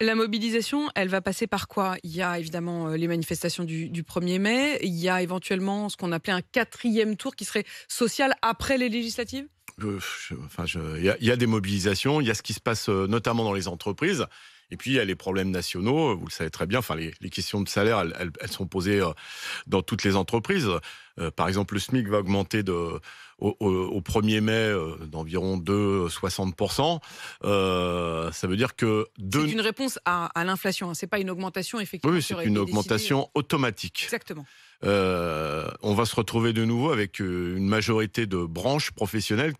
La mobilisation, elle va passer par quoi? Il y a évidemment les manifestations du 1er mai. Il y a éventuellement ce qu'on appelait un 4e tour qui serait social après les législatives? Il y a des mobilisations, il y a ce qui se passe notamment dans les entreprises. Et puis, il y a les problèmes nationaux, vous le savez très bien, les questions de salaire, elles sont posées dans toutes les entreprises. Par exemple, le SMIC va augmenter au 1er mai d'environ 2,60%. Ça veut dire que... C'est une réponse à l'inflation, hein. C'est pas une augmentation, effectivement, Oui, qui c'est aurait une été augmentation décidée. automatique. Exactement. On va se retrouver de nouveau avec une majorité de branches professionnelles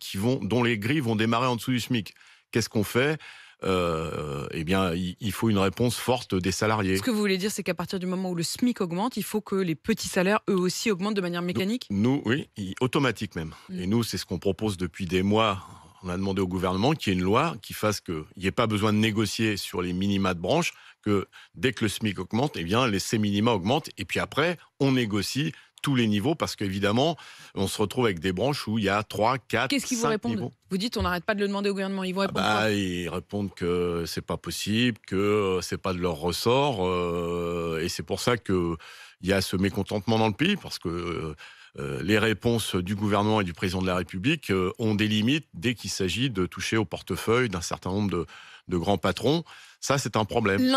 dont les grilles vont démarrer en dessous du SMIC. Qu'est-ce qu'on fait? Eh bien, il faut une réponse forte des salariés. Ce que vous voulez dire, c'est qu'à partir du moment où le SMIC augmente, il faut que les petits salaires, eux aussi, augmentent de manière mécanique? Nous, oui, automatique même. Mm. Et nous, c'est ce qu'on propose depuis des mois. On a demandé au gouvernement qu'il y ait une loi qui fasse qu'il n'y ait pas besoin de négocier sur les minima de branche, que dès que le SMIC augmente, eh bien, ces minima augmentent. Et puis après, on négocie tous les niveaux, parce qu'évidemment, on se retrouve avec des branches où il y a 3, 4, Qu'est-ce qu'ils vous 5 répondent? niveaux. Vous dites on n'arrête pas de le demander au gouvernement. Ils vont répondre quoi? Ils répondent que c'est pas possible, que c'est pas de leur ressort, et c'est pour ça que il y a ce mécontentement dans le pays, parce que les réponses du gouvernement et du président de la République ont des limites dès qu'il s'agit de toucher au portefeuille d'un certain nombre de grands patrons. Ça, c'est un problème.